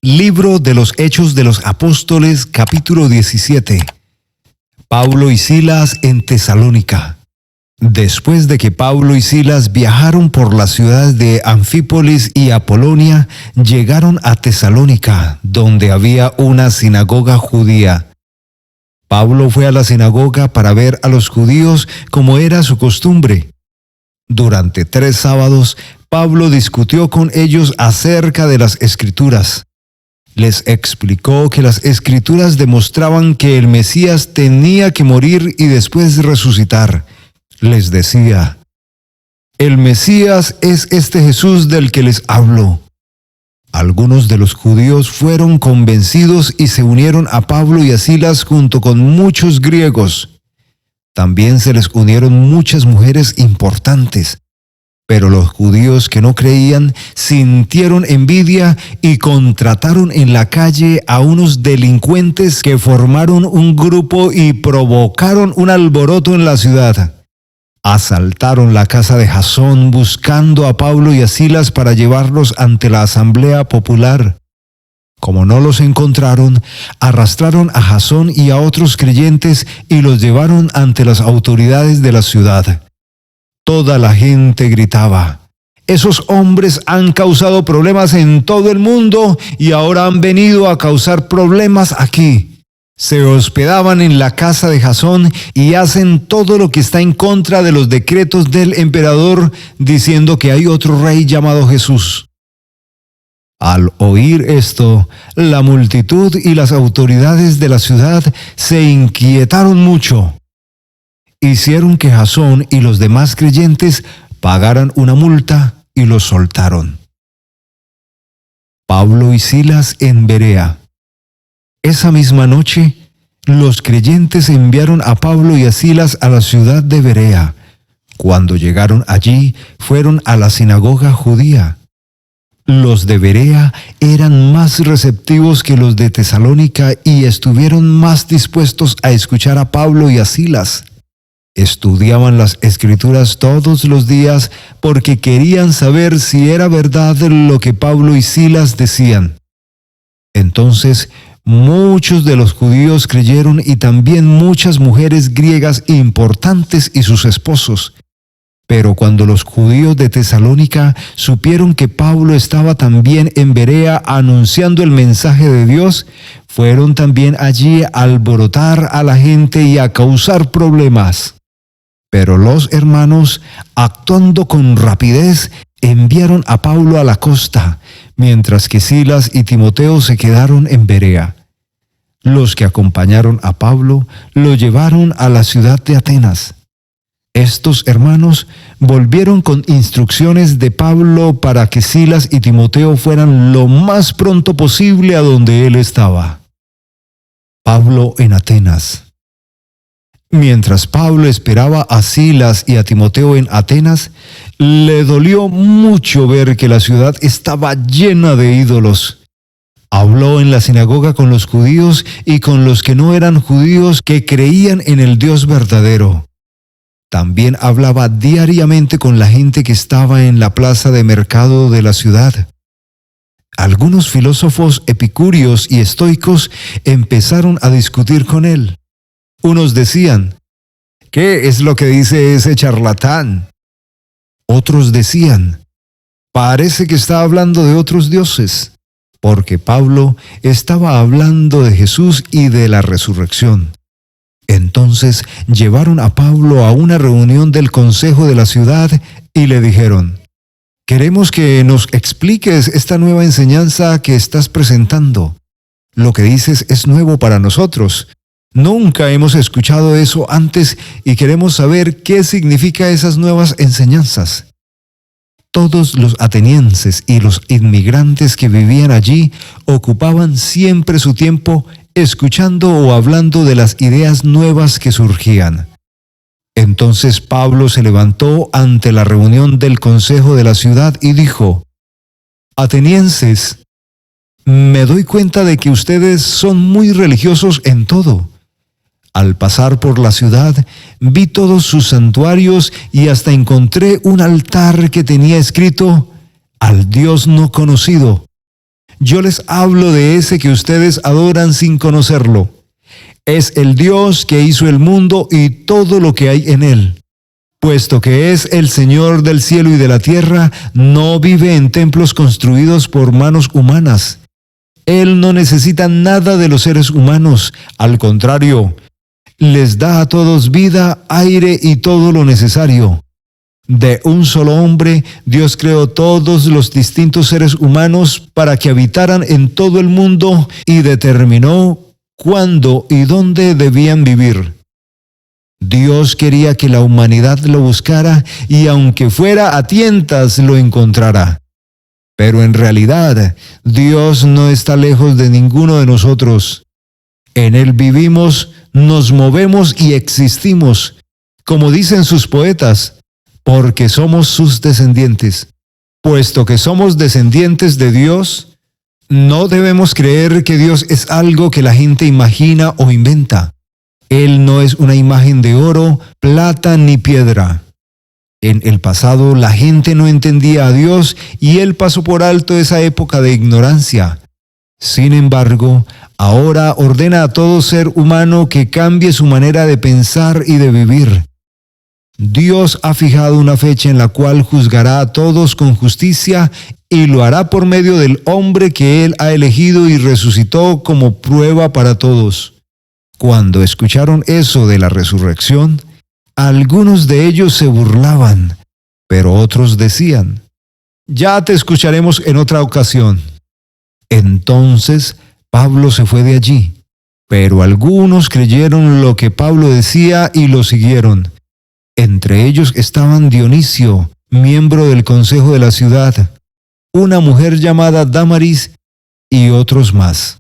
Libro de los Hechos de los Apóstoles, capítulo 17. Pablo y Silas en Tesalónica. Después de que Pablo y Silas viajaron por las ciudades de Anfípolis y Apolonia, llegaron a Tesalónica, donde había una sinagoga judía. Pablo fue a la sinagoga para ver a los judíos como era su costumbre. Durante 3 sábados, Pablo discutió con ellos acerca de las Escrituras. Les explicó que las Escrituras demostraban que el Mesías tenía que morir y después resucitar. Les decía: el Mesías es este Jesús del que les hablo. Algunos de los judíos fueron convencidos y se unieron a Pablo y a Silas junto con muchos griegos. También se les unieron muchas mujeres importantes. Pero los judíos que no creían sintieron envidia y contrataron en la calle a unos delincuentes que formaron un grupo y provocaron un alboroto en la ciudad. Asaltaron la casa de Jasón buscando a Pablo y a Silas para llevarlos ante la asamblea popular. Como no los encontraron, arrastraron a Jasón y a otros creyentes y los llevaron ante las autoridades de la ciudad. Toda la gente gritaba: esos hombres han causado problemas en todo el mundo y ahora han venido a causar problemas aquí. Se hospedaban en la casa de Jasón y hacen todo lo que está en contra de los decretos del emperador, diciendo que hay otro rey llamado Jesús. Al oír esto, la multitud y las autoridades de la ciudad se inquietaron mucho. Hicieron que Jasón y los demás creyentes pagaran una multa y los soltaron. Pablo y Silas en Berea. Esa misma noche, los creyentes enviaron a Pablo y a Silas a la ciudad de Berea. Cuando llegaron allí, fueron a la sinagoga judía. Los de Berea eran más receptivos que los de Tesalónica y estuvieron más dispuestos a escuchar a Pablo y a Silas. Estudiaban las Escrituras todos los días porque querían saber si era verdad lo que Pablo y Silas decían. Entonces, muchos de los judíos creyeron y también muchas mujeres griegas importantes y sus esposos. Pero cuando los judíos de Tesalónica supieron que Pablo estaba también en Berea anunciando el mensaje de Dios, fueron también allí a alborotar a la gente y a causar problemas. Pero los hermanos, actuando con rapidez, enviaron a Pablo a la costa, mientras que Silas y Timoteo se quedaron en Berea. Los que acompañaron a Pablo lo llevaron a la ciudad de Atenas. Estos hermanos volvieron con instrucciones de Pablo para que Silas y Timoteo fueran lo más pronto posible a donde él estaba. Pablo en Atenas. Mientras Pablo esperaba a Silas y a Timoteo en Atenas, le dolió mucho ver que la ciudad estaba llena de ídolos. Habló en la sinagoga con los judíos y con los que no eran judíos que creían en el Dios verdadero. También hablaba diariamente con la gente que estaba en la plaza de mercado de la ciudad. Algunos filósofos epicúreos y estoicos empezaron a discutir con él. Unos decían: ¿qué es lo que dice ese charlatán? Otros decían: parece que está hablando de otros dioses, porque Pablo estaba hablando de Jesús y de la resurrección. Entonces llevaron a Pablo a una reunión del consejo de la ciudad y le dijeron: queremos que nos expliques esta nueva enseñanza que estás presentando. Lo que dices es nuevo para nosotros. Nunca hemos escuchado eso antes y queremos saber qué significa esas nuevas enseñanzas. Todos los atenienses y los inmigrantes que vivían allí ocupaban siempre su tiempo escuchando o hablando de las ideas nuevas que surgían. Entonces Pablo se levantó ante la reunión del consejo de la ciudad y dijo: atenienses, me doy cuenta de que ustedes son muy religiosos en todo. Al pasar por la ciudad, vi todos sus santuarios y hasta encontré un altar que tenía escrito: al Dios no conocido. Yo les hablo de ese que ustedes adoran sin conocerlo. Es el Dios que hizo el mundo y todo lo que hay en él. Puesto que es el Señor del cielo y de la tierra, no vive en templos construidos por manos humanas. Él no necesita nada de los seres humanos. Al contrario, les da a todos vida, aire y todo lo necesario. De un solo hombre, Dios creó todos los distintos seres humanos para que habitaran en todo el mundo y determinó cuándo y dónde debían vivir. Dios quería que la humanidad lo buscara y aunque fuera a tientas lo encontrara. Pero en realidad, Dios no está lejos de ninguno de nosotros. En Él vivimos, nos movemos y existimos, como dicen sus poetas, porque somos sus descendientes. Puesto que somos descendientes de Dios, no debemos creer que Dios es algo que la gente imagina o inventa. Él no es una imagen de oro, plata ni piedra. En el pasado la gente no entendía a Dios y Él pasó por alto esa época de ignorancia. Sin embargo, ahora ordena a todo ser humano que cambie su manera de pensar y de vivir. Dios ha fijado una fecha en la cual juzgará a todos con justicia y lo hará por medio del hombre que Él ha elegido y resucitó como prueba para todos. Cuando escucharon eso de la resurrección, algunos de ellos se burlaban, pero otros decían, «Ya te escucharemos en otra ocasión». Entonces Pablo se fue de allí, pero algunos creyeron lo que Pablo decía y lo siguieron. Entre ellos estaban Dionisio, miembro del consejo de la ciudad, una mujer llamada Dámaris y otros más.